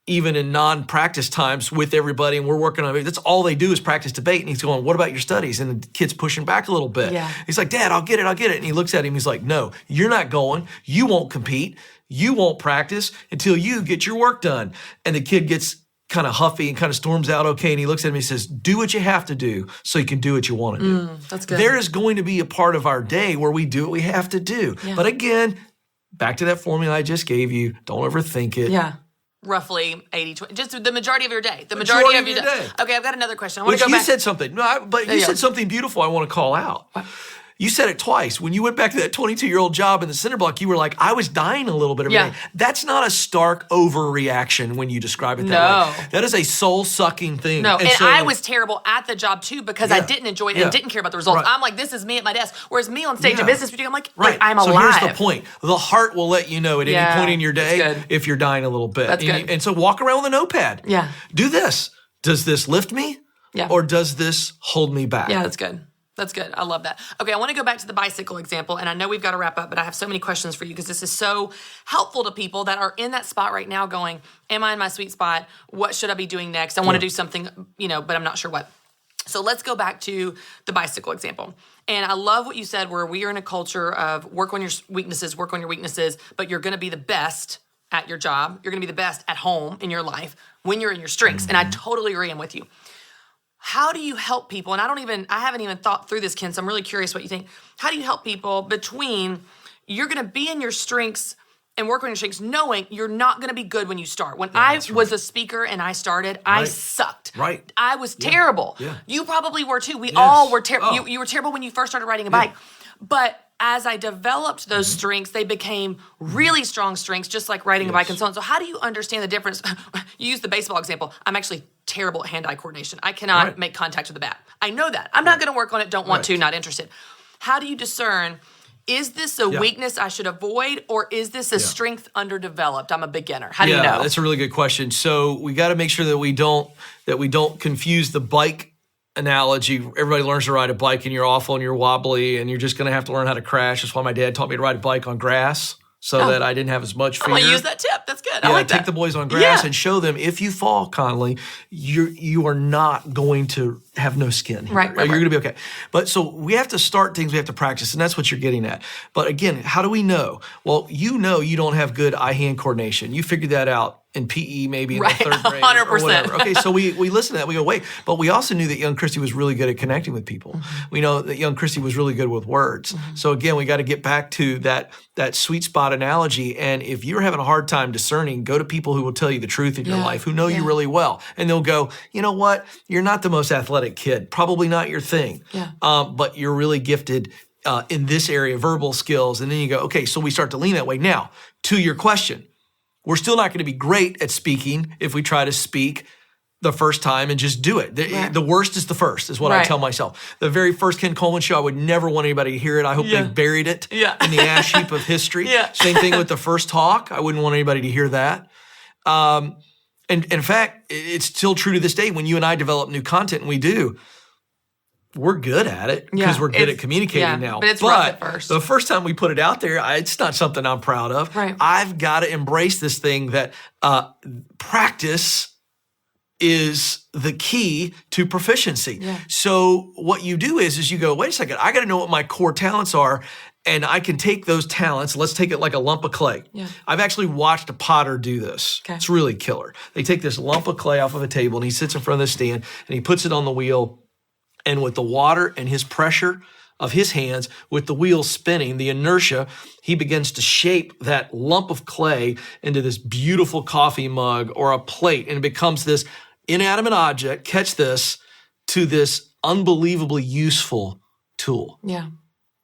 even in non-practice times with everybody, and we're working on it. That's all they do is practice debate. And he's going, what about your studies? And the kid's pushing back a little bit. Yeah. He's like, Dad, I'll get it. And he looks at him, he's like, no, you're not going. You won't compete. You won't practice until you get your work done. And the kid gets kind of huffy and kind of storms out, okay, and he looks at him and he says, do what you have to do so you can do what you want to do. That's good. There is going to be a part of our day where we do what we have to do. Yeah. But again, back to that formula I just gave you, don't overthink it. Yeah. Roughly 80-20, just the majority of your day. The majority of your day. Okay, I've got another question. I want to go back. You said something. No, but you said something beautiful I want to call out. What? You said it twice. When you went back to that 22-year-old job in the cinder block, you were like, I was dying a little bit every day. That's not a stark overreaction when you describe it that way. That is a soul-sucking thing. No, and I was terrible at the job too because I didn't enjoy it and didn't care about the results. Right. I'm like, this is me at my desk. Whereas me on stage in business meeting, I'm like, right. I'm alive. So here's the point. The heart will let you know at any point in your day if you're dying a little bit. That's good. And so walk around with a notepad. Yeah. Do this. Does this lift me? Yeah. Or does this hold me back? Yeah, that's good. That's good. I love that. Okay, I want to go back to the bicycle example, and I know we've got to wrap up, but I have so many questions for you because this is so helpful to people that are in that spot right now going, am I in my sweet spot? What should I be doing next? I want to do something, but I'm not sure what. So let's go back to the bicycle example. And I love what you said where we are in a culture of work on your weaknesses, but you're going to be the best at your job. You're going to be the best at home in your life when you're in your strengths. And I totally agree. I'm with you. How do you help people? And I haven't even thought through this, Ken, so I'm really curious what you think. How do you help people between you're going to be in your strengths and work on your strengths knowing you're not going to be good when you start? When I was a speaker and I started, I sucked. Right. I was terrible. Yeah. You probably were too. We all were terrible. You were terrible when you first started riding a bike. But as I developed those strengths, they became really strong strengths, just like riding a bike and so on. So how do you understand the difference? You use the baseball example. I'm actually terrible at hand-eye coordination. I cannot make contact with the bat. I know that. I'm not going to work on it, don't want to, not interested. How do you discern, is this a weakness I should avoid, or is this a strength underdeveloped? I'm a beginner. How do you know? Yeah, that's a really good question. So we got to make sure that we don't confuse the bike analogy. Everybody learns to ride a bike and you're awful and you're wobbly and you're just going to have to learn how to crash. That's why my dad taught me to ride a bike on grass so that I didn't have as much fear. I'm going to use that tip. That's good. I like that. Take the boys on grass and show them if you fall, Conley, you are not going to have no skin here. Right. You're going to be okay. But so we have to start things, we have to practice, and that's what you're getting at. But again, how do we know? Well, you don't have good eye-hand coordination. You figured that out in PE maybe in the third grade 100%. or whatever. Okay, so we listen to that. We go, wait. But we also knew that young Christy was really good at connecting with people. We know that young Christy was really good with words. So again, we got to get back to that sweet spot analogy. And if you're having a hard time discerning, go to people who will tell you the truth in your life, who know you really well. And they'll go, you know what? You're not the most athletic kid. Probably not your thing. But you're really gifted in this area, verbal skills. And then you go, okay, so we start to lean that way. Now, to your question, we're still not going to be great at speaking if we try to speak the first time and just do it. The worst is the first, is what I tell myself. The very first Ken Coleman show, I would never want anybody to hear it. I hope they buried it in the ash heap of history. Same thing with the first talk. I wouldn't want anybody to hear that. And in fact, it's still true to this day. When you and I develop new content, and we do, we're good at it because we're good at communicating now. But it's rough at first. The first time we put it out there, it's not something I'm proud of. Right. I've got to embrace this thing that practice is the key to proficiency. So what you do is you go, wait a second, I got to know what my core talents are, and I can take those talents. Let's take it like a lump of clay. I've actually watched a potter do this. It's really killer. They take this lump of clay off of a table, and he sits in front of the stand, and he puts it on the wheel, and with the water and his pressure of his hands, with the wheel spinning, the inertia, he begins to shape that lump of clay into this beautiful coffee mug or a plate, and it becomes this inanimate object, catch this, to this unbelievably useful tool.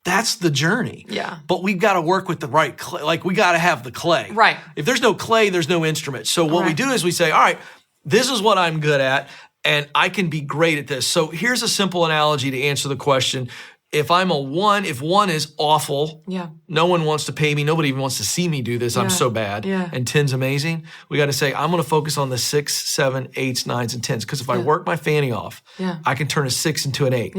That's the journey. But we've got to work with the right clay. Like, we got to have the clay. If there's no clay, there's no instrument. So what we do is we say, all right, this is what I'm good at, and I can be great at this. So here's a simple analogy to answer the question. If I'm a 1, if 1 is awful, no one wants to pay me, nobody even wants to see me do this, I'm so bad, and 10's amazing, we got to say, I'm going to focus on the 6, 7, 8s, 9s, and 10s, because if I work my fanny off, I can turn a 6 into an 8.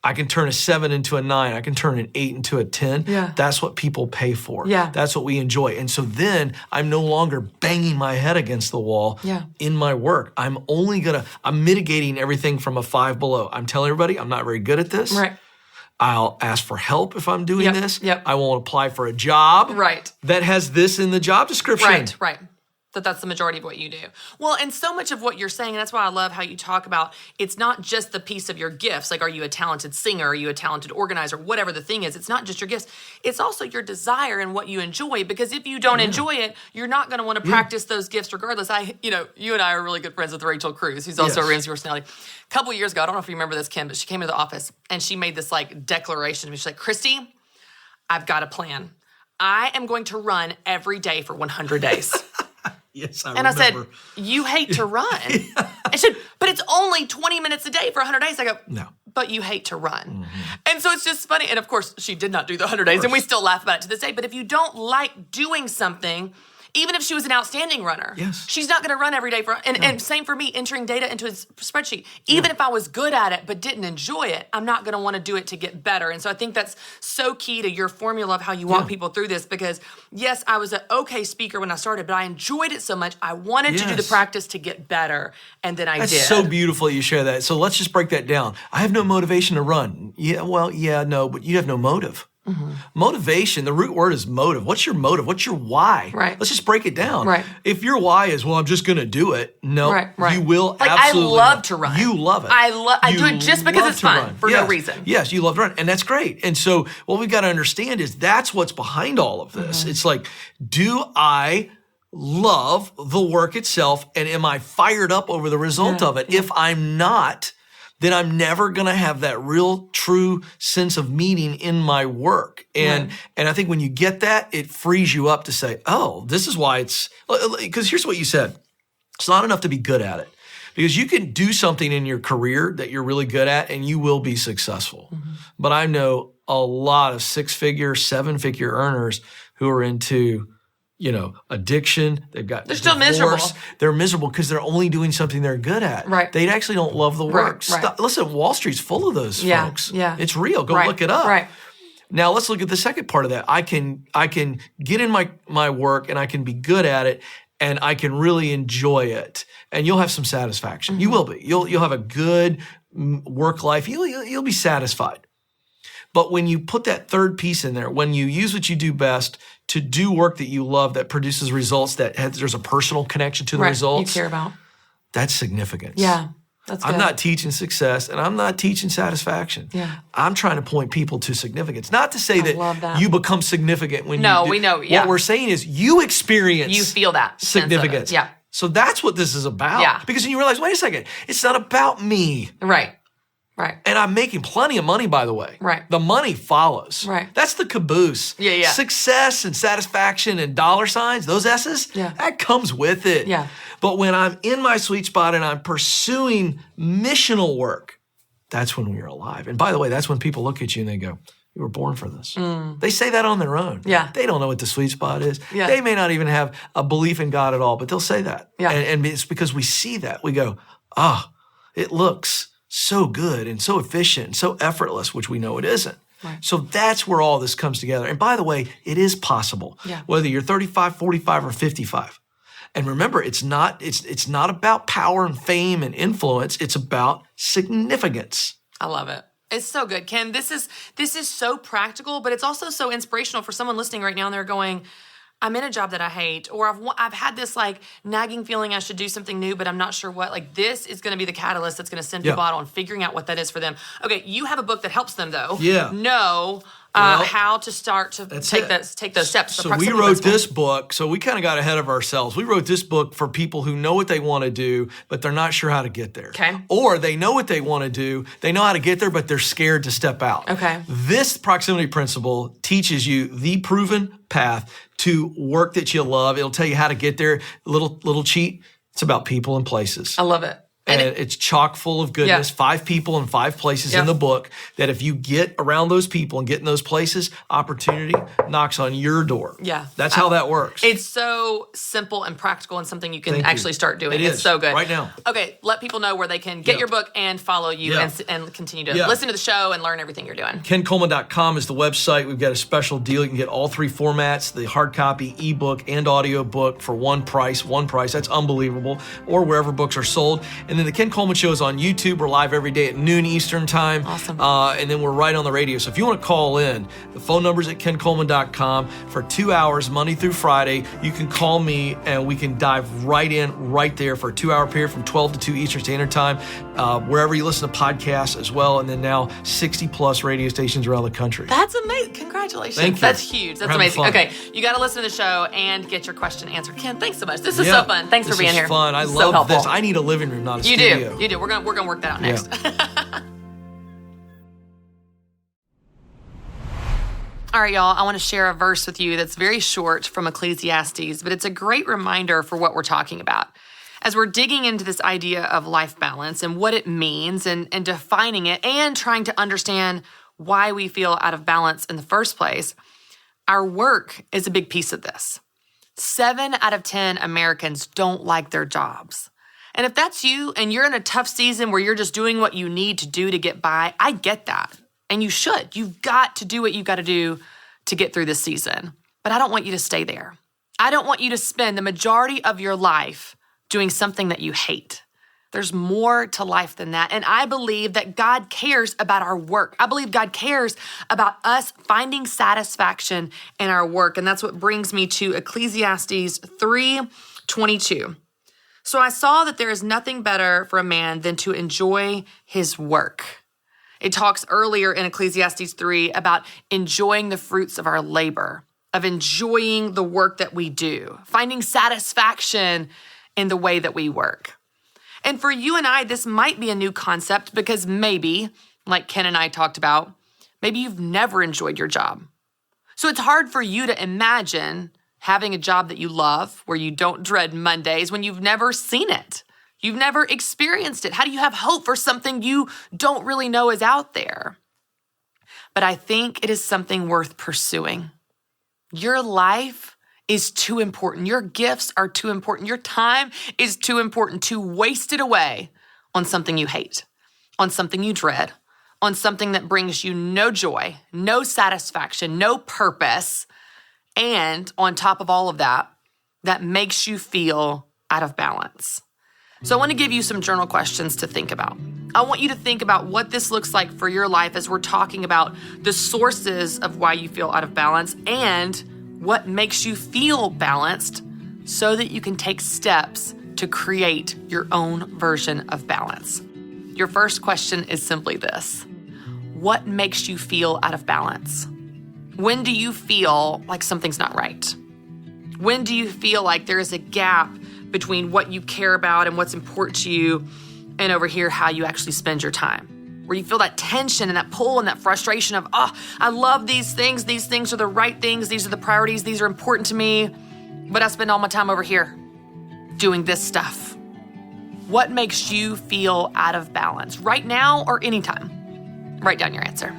I can turn a 7 into a 9. I can turn an 8 into a 10. That's what people pay for. That's what we enjoy. And so then I'm no longer banging my head against the wall in my work. I'm mitigating everything from a 5 below. I'm telling everybody I'm not very good at this. I'll ask for help if I'm doing this. I won't apply for a job that has this in the job description. That's the majority of what you do. Well, and so much of what you're saying, and that's why I love how you talk about, it's not just the piece of your gifts. Like, are you a talented singer? Are you a talented organizer? Whatever the thing is, it's not just your gifts. It's also your desire and what you enjoy. Because if you don't enjoy it, you're not going to want to practice those gifts regardless. You and I are really good friends with Rachel Cruz, who's also a Ramsey personality. A couple of years ago, I don't know if you remember this, Kim, but she came to the office and she made this declaration to me. She's like, Christy, I've got a plan. I am going to run every day for 100 days. Yes, I remember. And I said, you hate to run. I said, but it's only 20 minutes a day for 100 days. I go, no. But you hate to run. And so it's just funny. And of course, she did not do the 100 days, and we still laugh about it to this day. But if you don't like doing something, even if she was an outstanding runner, she's not going to run every day. And same for me, entering data into a spreadsheet. Even if I was good at it but didn't enjoy it, I'm not going to want to do it to get better. And so I think that's so key to your formula of how you walk people through this, because, yes, I was an okay speaker when I started, but I enjoyed it so much, I wanted to do the practice to get better, and then I did. That's so beautiful you share that. So let's just break that down. I have no motivation to run. No, but you have no motive. Motivation, the root word is motive. What's your motive? What's your why? Let's just break it down. If your why is, I'm just going to do it. No, you will absolutely. I love to run. You love it. I do it just because it's fun for no reason. Yes, you love to run. And that's great. And so what we've got to understand is that's what's behind all of this. It's like, do I love the work itself, and am I fired up over the result of it? If I'm not, then I'm never going to have that real, true sense of meaning in my work. And I think when you get that, it frees you up to say, oh, this is why because here's what you said. It's not enough to be good at it. Because you can do something in your career that you're really good at, and you will be successful. But I know a lot of 6-figure, 7-figure earners who are into addiction. They're still miserable. They're miserable because they're only doing something they're good at. They actually don't love the work. Listen, Wall Street's full of those folks. It's real. Go look it up. Now let's look at the second part of that. I can get in my work, and I can be good at it, and I can really enjoy it, and you'll have some satisfaction. You will be. You'll have a good work life. You'll be satisfied. But when you put that third piece in there, when you use what you do best to do work that you love, that produces results, there's a personal connection to the results. You care about. That's significance. Yeah, that's good. I'm not teaching success, and I'm not teaching satisfaction. I'm trying to point people to significance. Not to say that you become significant when you do. We know. What we're saying is you experience. You feel that significance. So that's what this is about. Because then you realize, wait a second, it's not about me. Right. And I'm making plenty of money, by the way. Right. The money follows. Right. That's the caboose. Yeah. Success and satisfaction and dollar signs, those S's, that comes with it. Yeah. But when I'm in my sweet spot and I'm pursuing missional work, that's when we're alive. And by the way, that's when people look at you and they go, you were born for this. They say that on their own. Yeah. They don't know what the sweet spot is. Yeah. They may not even have a belief in God at all, but they'll say that. Yeah. And it's because we see that. We go, it looks so good and so efficient and so effortless, which we know it isn't. Right. So that's where all this comes together. And by the way, it is possible, whether you're 35, 45, or 55. And remember, it's not about power and fame and influence. It's about significance. I love it. It's so good, Ken. This is so practical, but it's also so inspirational for someone listening right now and they're going, I'm in a job that I hate, or I've had this like nagging feeling I should do something new, but I'm not sure what. Like this is going to be the catalyst that's going to send people out on figuring out what that is for them. Okay, you have a book that helps them though. Yeah. Know how to start to take those steps. So we wrote this book. So we kind of got ahead of ourselves. We wrote this book for people who know what they want to do, but they're not sure how to get there. Okay. Or they know what they want to do, they know how to get there, but they're scared to step out. Okay. This proximity principle teaches you the proven path to work that you love. It'll tell you how to get there. Little cheat. It's about people and places. I love it. And it's chock full of goodness. 5 people in 5 places in the book that if you get around those people and get in those places, opportunity knocks on your door. Yeah. That's how that works. It's so simple and practical and something you can actually start doing. It's so good. Right now. Okay, let people know where they can get your book and follow you and continue to listen to the show and learn everything you're doing. KenColeman.com is the website. We've got a special deal. You can get all 3 formats, the hard copy, ebook, and audio book for one price. That's unbelievable. Or wherever books are sold. And then the Ken Coleman Show is on YouTube. We're live every day at noon Eastern time. Awesome. And then we're right on the radio. So if you want to call in, the phone number is at KenColeman.com for 2 hours, Monday through Friday. You can call me and we can dive right in right there for a 2-hour period from 12 to 2 Eastern Standard Time, wherever you listen to podcasts as well. And then now 60 plus radio stations around the country. That's amazing. Congratulations. Thank you. That's huge. That's amazing. Fun. Okay, you got to listen to the show and get your question answered. Ken, thanks so much. This is so fun. Thanks for being here. This is fun. I love this. I need a living room, not a studio. You do. We're gonna work that out next. All right, y'all. I want to share a verse with you that's very short from Ecclesiastes, but it's a great reminder for what we're talking about. As we're digging into this idea of life balance and what it means and defining it and trying to understand why we feel out of balance in the first place, our work is a big piece of this. 7 out of 10 Americans don't like their jobs. And if that's you and you're in a tough season where you're just doing what you need to do to get by, I get that. And you should. You've got to do what you've got to do to get through this season. But I don't want you to stay there. I don't want you to spend the majority of your life doing something that you hate. There's more to life than that. And I believe that God cares about our work. I believe God cares about us finding satisfaction in our work. And that's what brings me to Ecclesiastes 3:22. So I saw that there is nothing better for a man than to enjoy his work. It talks earlier in Ecclesiastes 3 about enjoying the fruits of our labor, of enjoying the work that we do, finding satisfaction in the way that we work. And for you and I, this might be a new concept because maybe, like Ken and I talked about, maybe you've never enjoyed your job. So it's hard for you to imagine having a job that you love, where you don't dread Mondays, when you've never seen it. You've never experienced it. How do you have hope for something you don't really know is out there? But I think it is something worth pursuing. Your life is too important. Your gifts are too important. Your time is too important to waste it away on something you hate, on something you dread, on something that brings you no joy, no satisfaction, no purpose, and on top of all of that, that makes you feel out of balance. So I want to give you some journal questions to think about. I want you to think about what this looks like for your life as we're talking about the sources of why you feel out of balance and what makes you feel balanced so that you can take steps to create your own version of balance. Your first question is simply this: what makes you feel out of balance? When do you feel like something's not right? When do you feel like there is a gap between what you care about and what's important to you and over here how you actually spend your time? where you feel that tension and that pull and that frustration of, I love these things are the right things, these are the priorities, these are important to me, but I spend all my time over here doing this stuff. What makes you feel out of balance right now or anytime? Write down your answer.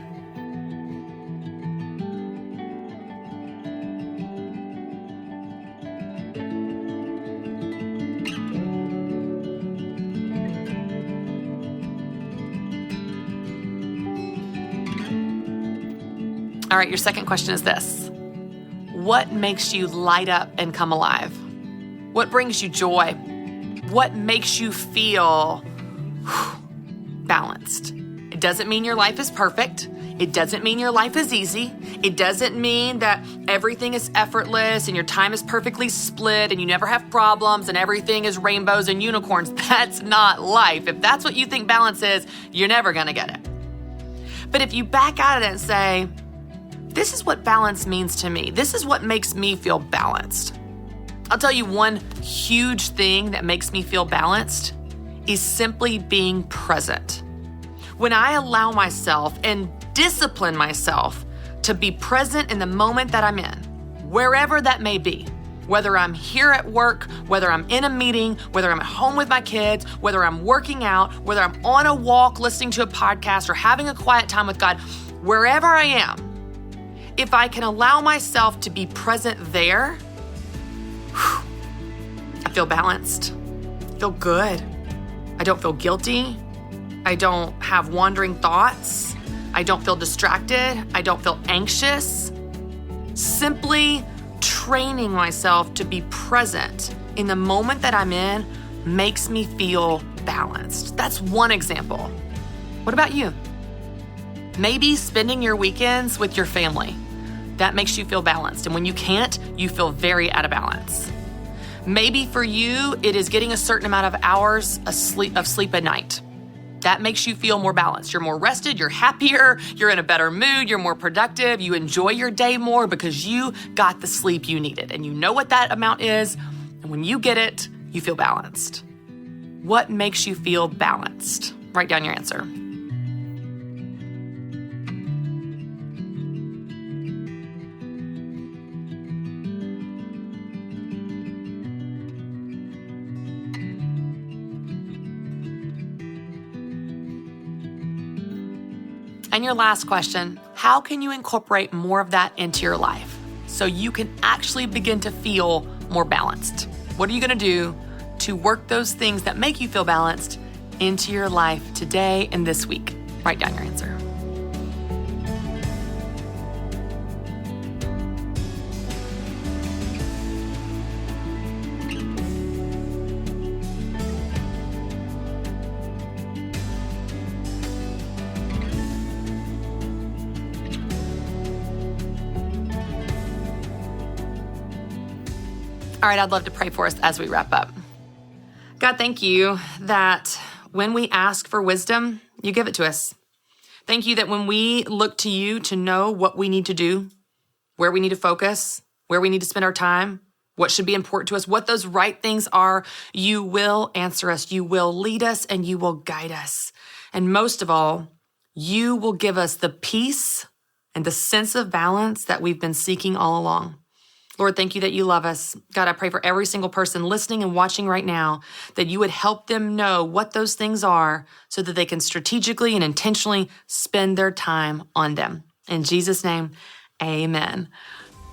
All right, your second question is this. What makes you light up and come alive? What brings you joy? What makes you feel balanced? It doesn't mean your life is perfect. It doesn't mean your life is easy. It doesn't mean that everything is effortless and your time is perfectly split and you never have problems and everything is rainbows and unicorns. That's not life. If that's what you think balance is, you're never gonna get it. But if you back out of it and say, this is what balance means to me. This is what makes me feel balanced. I'll tell you one huge thing that makes me feel balanced is simply being present. When I allow myself and discipline myself to be present in the moment that I'm in, wherever that may be, whether I'm here at work, whether I'm in a meeting, whether I'm at home with my kids, whether I'm working out, whether I'm on a walk listening to a podcast or having a quiet time with God, wherever I am, if I can allow myself to be present there, I feel balanced, I feel good. I don't feel guilty. I don't have wandering thoughts. I don't feel distracted. I don't feel anxious. Simply training myself to be present in the moment that I'm in makes me feel balanced. That's one example. What about you? Maybe spending your weekends with your family. That makes you feel balanced. And when you can't, you feel very out of balance. Maybe for you, it is getting a certain amount of hours of sleep a night. That makes you feel more balanced. You're more rested, you're happier, you're in a better mood, you're more productive, you enjoy your day more because you got the sleep you needed. And you know what that amount is. And when you get it, you feel balanced. What makes you feel balanced? Write down your answer. And your last question, how can you incorporate more of that into your life so you can actually begin to feel more balanced? What are you going to do to work those things that make you feel balanced into your life today and this week? Write down your answer. All right, I'd love to pray for us as we wrap up. God, thank you that when we ask for wisdom, you give it to us. Thank you that when we look to you to know what we need to do, where we need to focus, where we need to spend our time, what should be important to us, what those right things are, you will answer us, you will lead us, and you will guide us. And most of all, you will give us the peace and the sense of balance that we've been seeking all along. Lord, thank you that you love us. God, I pray for every single person listening and watching right now that you would help them know what those things are so that they can strategically and intentionally spend their time on them. In Jesus' name, amen.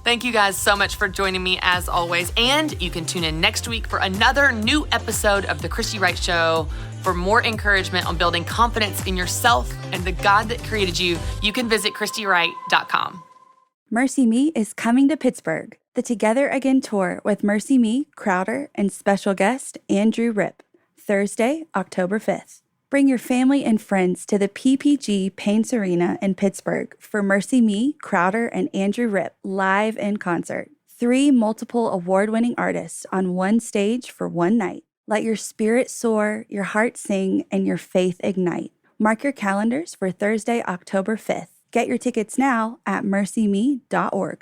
Thank you guys so much for joining me as always. And you can tune in next week for another new episode of The Christy Wright Show. For more encouragement on building confidence in yourself and the God that created you, you can visit ChristyWright.com. Mercy Me is coming to Pittsburgh. The Together Again tour with Mercy Me, Crowder, and special guest Andrew Rip, Thursday, October 5th. Bring your family and friends to the PPG Paints Arena in Pittsburgh for Mercy Me, Crowder, and Andrew Rip live in concert. 3 multiple award-winning artists on one stage for one night. Let your spirit soar, your heart sing, and your faith ignite. Mark your calendars for Thursday, October 5th. Get your tickets now at mercyme.org.